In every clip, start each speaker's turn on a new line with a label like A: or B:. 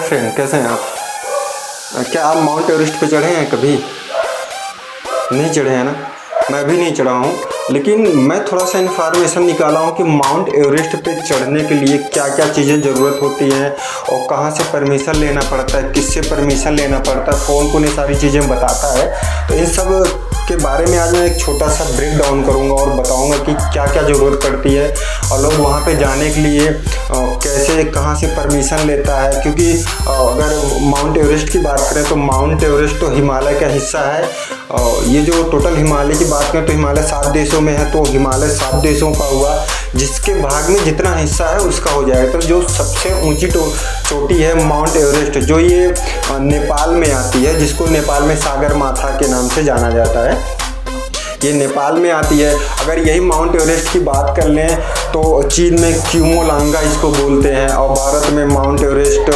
A: Friend, कैसे हैं आप? क्या आप माउंट एवरेस्ट पे चढ़े हैं कभी? नहीं चढ़े हैं ना? मैं भी नहीं चढ़ा हूँ, लेकिन मैं थोड़ा सा इन्फॉर्मेशन निकाला हूँ कि माउंट एवरेस्ट पे चढ़ने के लिए क्या क्या चीज़ें ज़रूरत होती हैं और कहाँ से परमिशन लेना पड़ता है, किससे परमिशन लेना पड़ता है, कौन कौन ये सारी चीज़ें बताता है। तो इन सब के बारे में आज मैं एक छोटा सा ब्रेक डाउन करूँगा और बताऊँगा कि क्या क्या ज़रूरत पड़ती है और लोग वहाँ पे जाने के लिए कैसे कहाँ से परमिशन लेता है। क्योंकि अगर माउंट एवरेस्ट की बात करें तो माउंट एवरेस्ट तो हिमालय का हिस्सा है। ये जो टोटल हिमालय की बात करें तो हिमालय 7 देशों में है, तो हिमालय 7 देशों का हुआ, जिसके भाग में जितना हिस्सा है उसका हो जाएगा। तो जो सबसे ऊंची चोटी है माउंट एवरेस्ट, जो ये नेपाल में आती है, जिसको नेपाल में सागर माथा के नाम से जाना जाता है, ये नेपाल में आती है। अगर यही माउंट एवरेस्ट की बात कर लें तो चीन में क्यूमोलांगा इसको बोलते हैं, और भारत में माउंट एवरेस्ट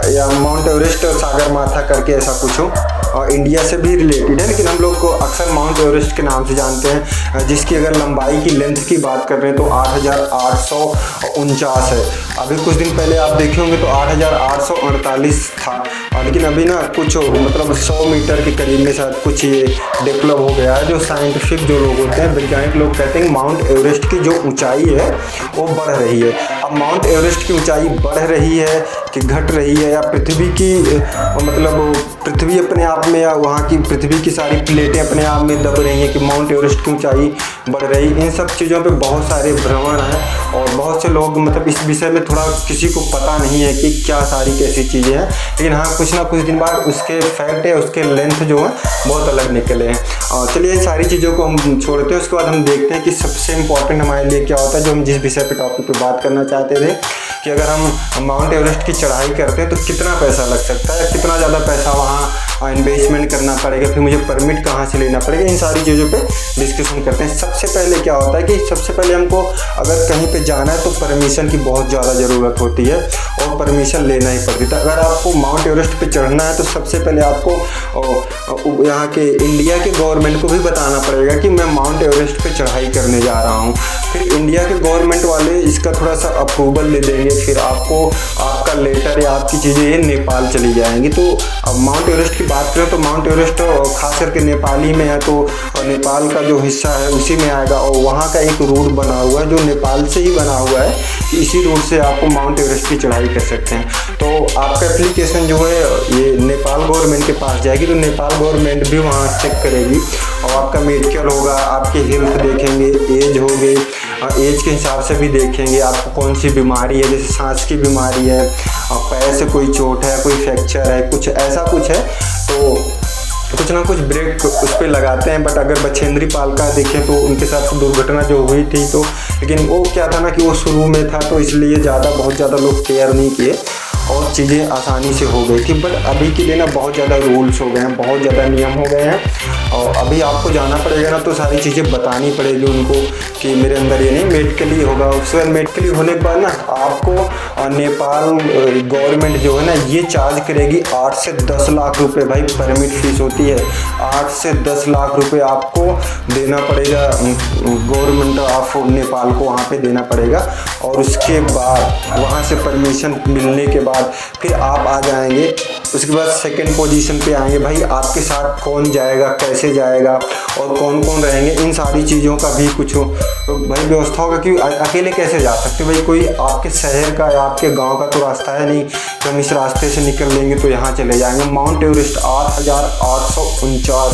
A: या माउंट एवरेस्ट सागर माथा करके ऐसा कुछ हो, और इंडिया से भी रिलेटेड है, लेकिन हम लोग को अक्सर माउंट एवरेस्ट के नाम से जानते हैं। जिसकी अगर लंबाई की लेंथ की बात कर रहे हैं तो 8,849 है। अभी कुछ दिन पहले आप देखे होंगे तो 8,848 था, लेकिन अभी ना कुछ मतलब 100 मीटर के करीब में शायद कुछ ये डेवलप हो गया है। जो साइंटिफिक जो लोग होते हैं, वैज्ञानिक लोग कहते हैं माउंट एवरेस्ट की जो ऊंचाई है वो बढ़ रही है। अब माउंट एवरेस्ट की ऊंचाई बढ़ रही है कि घट रही है, या पृथ्वी की मतलब पृथ्वी अपने आप में, या वहाँ की पृथ्वी की सारी प्लेटें अपने आप में दब रही हैं कि माउंट एवरेस्ट की ऊंचाई बढ़ रही, इन सब चीज़ों पे बहुत सारे भ्रमण हैं और बहुत से लोग मतलब इस विषय में थोड़ा किसी को पता नहीं है कि क्या सारी कैसी चीज़ें हैं। लेकिन हाँ, कुछ ना कुछ दिन बाद उसके फैक्ट है, उसके लेंथ जो है बहुत अलग निकले हैं। और चलिए इन सारी चीज़ों को हम छोड़ते हैं, उसके बाद हम देखते हैं कि सबसे इम्पोर्टेंट हमारे लिए क्या होता है, जो हम जिस विषय पे टॉपिक पे बात करना चाहते थे कि अगर हम माउंट एवरेस्ट की चढ़ाई करते हैं तो कितना पैसा लग सकता है, कितना ज़्यादा पैसा वहाँ इन्वेस्टमेंट करना पड़ेगा, फिर मुझे परमिट कहाँ से लेना पड़ेगा, इन सारी चीज़ों पे डिस्कशन करते हैं। सबसे पहले क्या होता है कि सबसे पहले हमको अगर कहीं पे जाना है तो परमिशन की बहुत ज़्यादा ज़रूरत होती है और परमिशन लेना ही पड़ती है। अगर आपको माउंट एवरेस्ट पे चढ़ना है तो सबसे पहले आपको यहाँ के इंडिया के गवर्नमेंट को भी बताना पड़ेगा कि मैं माउंट एवरेस्ट पे चढ़ाई करने जा रहा हूँ। फिर इंडिया के गवर्नमेंट वाले इसका थोड़ा सा अप्रूवल ले देंगे, फिर आपको आपका लेटर या आपकी चीज़ें ये नेपाल चली जाएंगी। तो अब माउंट एवरेस्ट की बात करें तो माउंट एवरेस्ट खास करके नेपाली में है, तो नेपाल का जो हिस्सा है उसी में आएगा, और वहाँ का एक रूट बना हुआ है जो नेपाल से ही बना हुआ है कि इसी रूट से आपको माउंट एवरेस्ट की चढ़ाई कर सकते हैं। तो आपका एप्लीकेशन जो है ये नेपाल गवर्नमेंट के पास जाएगी, तो नेपाल गवर्नमेंट भी वहाँ चेक करेगी और आपका मेडिकल होगा, आपकी हेल्थ देखेंगे, एज होगी, एज के हिसाब से भी देखेंगे आपको कौन सी बीमारी है, जैसे सांस की बीमारी है, पैर से कोई चोट है, कोई फ्रैक्चर है, कुछ ऐसा कुछ है तो कुछ ना कुछ ब्रेक उस पर लगाते हैं। बट अगर बछेंद्री पाल का देखें तो उनके साथ दुर्घटना जो हुई थी, तो लेकिन वो क्या था ना कि वो शुरू में था तो इसलिए बहुत ज़्यादा लोग केयर नहीं किए और चीज़ें आसानी से हो गई थी। बट अभी के लिए ना बहुत ज़्यादा रूल्स हो गए हैं, बहुत ज़्यादा नियम हो गए हैं, और अभी आपको जाना पड़ेगा ना तो सारी चीज़ें बतानी पड़ेगी उनको कि मेरे अंदर ये नहीं, मेडिकली होगा। उसके बाद मेडिकली होने के बाद ना आपको नेपाल गवर्नमेंट जो है ना ये चार्ज करेगी 8 से 10 लाख रुपए, भाई परमिट फीस होती है 8 से 10 लाख रुपए आपको देना पड़ेगा, गवर्नमेंट ऑफ नेपाल को वहाँ पे देना पड़ेगा। और उसके बाद वहाँ से परमिशन मिलने के बाद फिर आप आ जाएंगे, उसके बाद सेकंड पोजीशन पे आएंगे। भाई आपके साथ कौन जाएगा, कैसे जाएगा और कौन कौन रहेंगे, इन सारी चीज़ों का भी कुछ तो भाई व्यवस्था होगा कि अकेले कैसे जा सकते। भाई कोई आपके शहर का या आपके गांव का तो रास्ता है नहीं कि हम इस रास्ते से निकल लेंगे तो यहाँ चले जाएंगे। माउंट एवरेस्ट 8,849,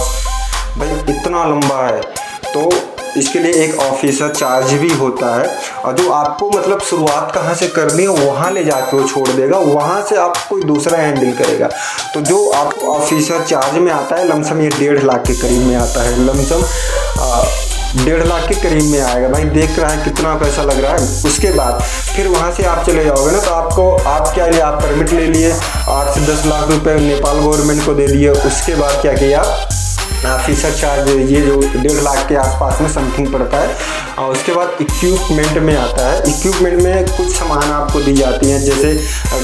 A: भाई इतना लंबा है, तो इसके लिए एक ऑफिसर चार्ज भी होता है, और जो आपको मतलब शुरुआत कहाँ से करनी है वहाँ ले जाके वो छोड़ देगा, वहाँ से आप कोई दूसरा हैंडल करेगा। तो जो आपको ऑफिसर चार्ज में आता है लमसम ये 1.5 लाख के करीब में आता है, लमसम 1.5 लाख के करीब में आएगा। भाई देख रहा है कितना पैसा लग रहा है। उसके बाद फिर वहाँ से आप चले जाओगे ना तो आप क्या लिए, आप परमिट ले लिए, 8 से 10 लाख रुपए नेपाल गवर्नमेंट को दे दिए। उसके बाद क्या किया, ऑफिसर चार्ज ये जो 1.5 लाख के आसपास में समथिंग पड़ता है। और उसके बाद इक्विपमेंट में आता है। इक्विपमेंट में कुछ सामान आपको दी जाती हैं, जैसे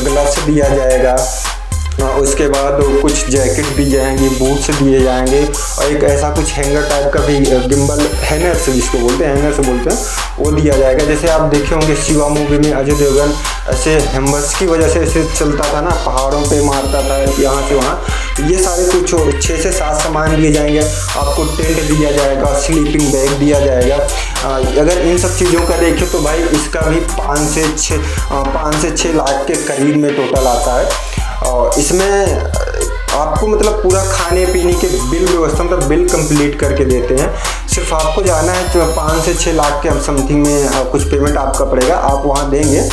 A: ग्लव्स दिया जाएगा, उसके बाद कुछ जैकेट दी जाएंगी, बूट्स दिए जाएंगे और एक ऐसा कुछ हैंगर टाइप का भी गिम्बल हैंगर जिसको बोलते हैं, हैंगर से बोलते हैं, वो दिया जाएगा। जैसे आप देखे होंगे शिवा मूवी में अजय देवगन ऐसे हैम्बर्स की वजह से ऐसे चलता था ना, पहाड़ों पे मारता था यहाँ से वहाँ। ये सारे कुछ 6 से 7 सामान दिए जाएंगे। आपको टेंट दिया जाएगा, स्लीपिंग बैग दिया जाएगा। अगर इन सब चीज़ों का देखें तो भाई इसका भी 5 से 6 लाख के करीब में टोटल आता है। और इसमें आपको मतलब पूरा खाने पीने के बिल व्यवस्था मतलब बिल कंप्लीट करके देते हैं। सिर्फ आपको जाना है तो 5 से 6 लाख के समथिंग में कुछ पेमेंट आपका पड़ेगा, आप वहाँ देंगे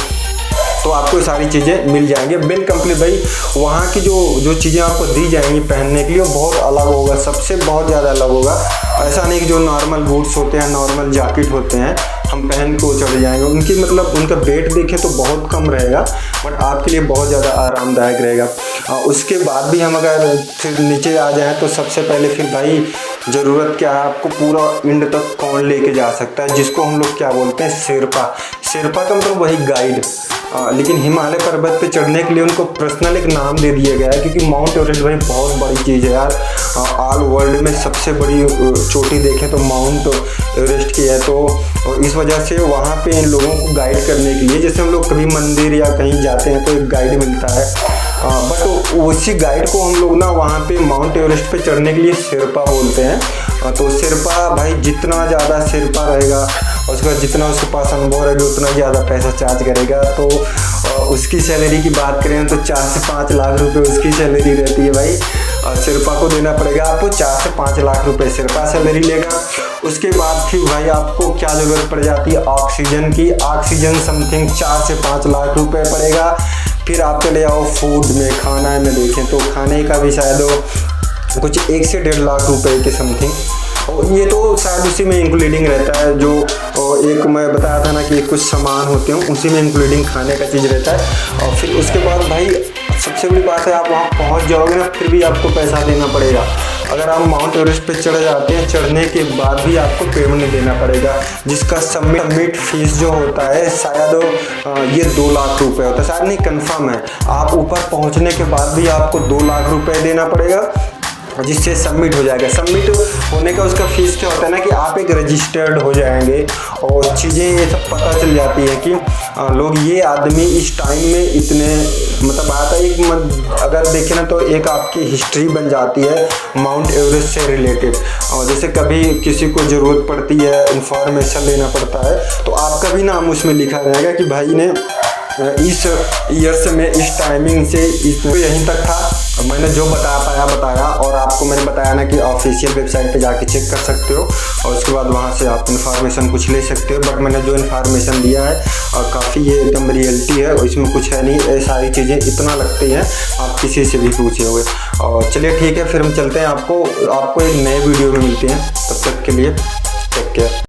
A: तो आपको सारी चीज़ें मिल जाएंगी। बिल कंप्लीट भाई वहाँ की जो चीज़ें आपको दी जाएंगी पहनने के लिए वो बहुत अलग होगा, सबसे बहुत ज़्यादा अलग होगा। ऐसा नहीं कि जो नॉर्मल बूट्स होते हैं, नॉर्मल जैकेट होते हैं हम पहन के वो चढ़ जाएंगे। उनकी मतलब उनका वेट देखें तो बहुत कम रहेगा, बट आपके लिए बहुत ज़्यादा आरामदायक रहेगा। उसके बाद भी हम अगर फिर नीचे आ जाएँ तो सबसे पहले फिर भाई ज़रूरत क्या है, आपको पूरा इंड तक कौन लेके जा सकता है, जिसको हम लोग क्या बोलते हैं शेरपा। शेरपा का मतलब वही गाइड। लेकिन हिमालय पर्वत पे चढ़ने के लिए उनको पर्सनल एक नाम दे दिया गया है, क्योंकि माउंट एवरेस्ट भाई बहुत बड़ी चीज़ है यार। ऑल वर्ल्ड में सबसे बड़ी चोटी देखें तो माउंट एवरेस्ट की है। तो इस वजह से वहाँ पे इन लोगों को गाइड करने के लिए, जैसे हम लोग कभी मंदिर या कहीं जाते हैं तो एक गाइड मिलता है, बट उसी गाइड को हम लोग ना वहाँ पे माउंट एवरेस्ट पे चढ़ने के लिए शेरपा बोलते हैं। तो शेरपा भाई जितना ज़्यादा शेरपा रहेगा और उसके बाद जितना उसके पास अनुभव रहेगा उतना ज़्यादा पैसा चार्ज करेगा। तो उसकी सैलरी की बात करें तो 4 से 5 लाख रुपए उसकी सैलरी रहती है भाई। शेरपा को देना पड़ेगा आपको 4 से 5 लाख रुपए शेरपा सैलरी लेगा। उसके बाद फिर भाई आपको क्या ज़रूरत पड़ जाती है ऑक्सीजन की। ऑक्सीजन समथिंग 4 से 5 लाख रुपए पड़ेगा। फिर आप चले आओ फूड में, खाना में देखें तो खाने का भी शायद कुछ 1 से 1.5 लाख रुपए के समथिंग। और ये तो शायद उसी में इंक्लूडिंग रहता है, जो एक मैं बताया था ना कि कुछ सामान होते हैं उसी में इंक्लूडिंग खाने का चीज़ रहता है। और फिर उसके बाद भाई सबसे बड़ी बात है, आप वहाँ पहुँच जाओगे ना फिर भी आपको पैसा देना पड़ेगा। अगर आप माउंट एवरेस्ट पे चढ़ जाते हैं, चढ़ने के बाद भी आपको पेमेंट देना पड़ेगा, जिसका सबमिट फीस जो होता है शायद ये 2 लाख रुपए होता है, शायद नहीं कंफर्म है। आप ऊपर पहुँचने के बाद भी आपको 2 लाख रुपए देना पड़ेगा, जिससे सबमिट हो जाएगा। सबमिट होने का उसका फीस क्या होता है ना कि आप एक रजिस्टर्ड हो जाएंगे और चीज़ें ये सब पता चल जाती है कि लोग ये आदमी इस टाइम में इतने मतलब आता है। एक अगर देखें ना तो एक आपकी हिस्ट्री बन जाती है माउंट एवरेस्ट से रिलेटेड। और जैसे कभी किसी को ज़रूरत पड़ती है, इंफॉर्मेशन लेना पड़ता है, तो आपका भी नाम उसमें लिखा रहेगा कि भाई ने इस ईयर्स में इस टाइमिंग से तो यहीं तक था। मैंने जो बताया और आपको मैंने बताया ना कि ऑफिशियल वेबसाइट पे जाके चेक कर सकते हो और उसके बाद वहाँ से आप इन्फॉर्मेशन कुछ ले सकते हो। बट मैंने जो इन्फॉर्मेशन दिया है और काफ़ी ये एकदम रियलिटी है और इसमें कुछ है नहीं, ये सारी चीज़ें इतना लगती हैं आप किसी से भी पूछे हुए। और चलिए ठीक है, फिर हम चलते हैं, आपको एक नए वीडियो में मिलते हैं। तब तक के लिए टेक केयर।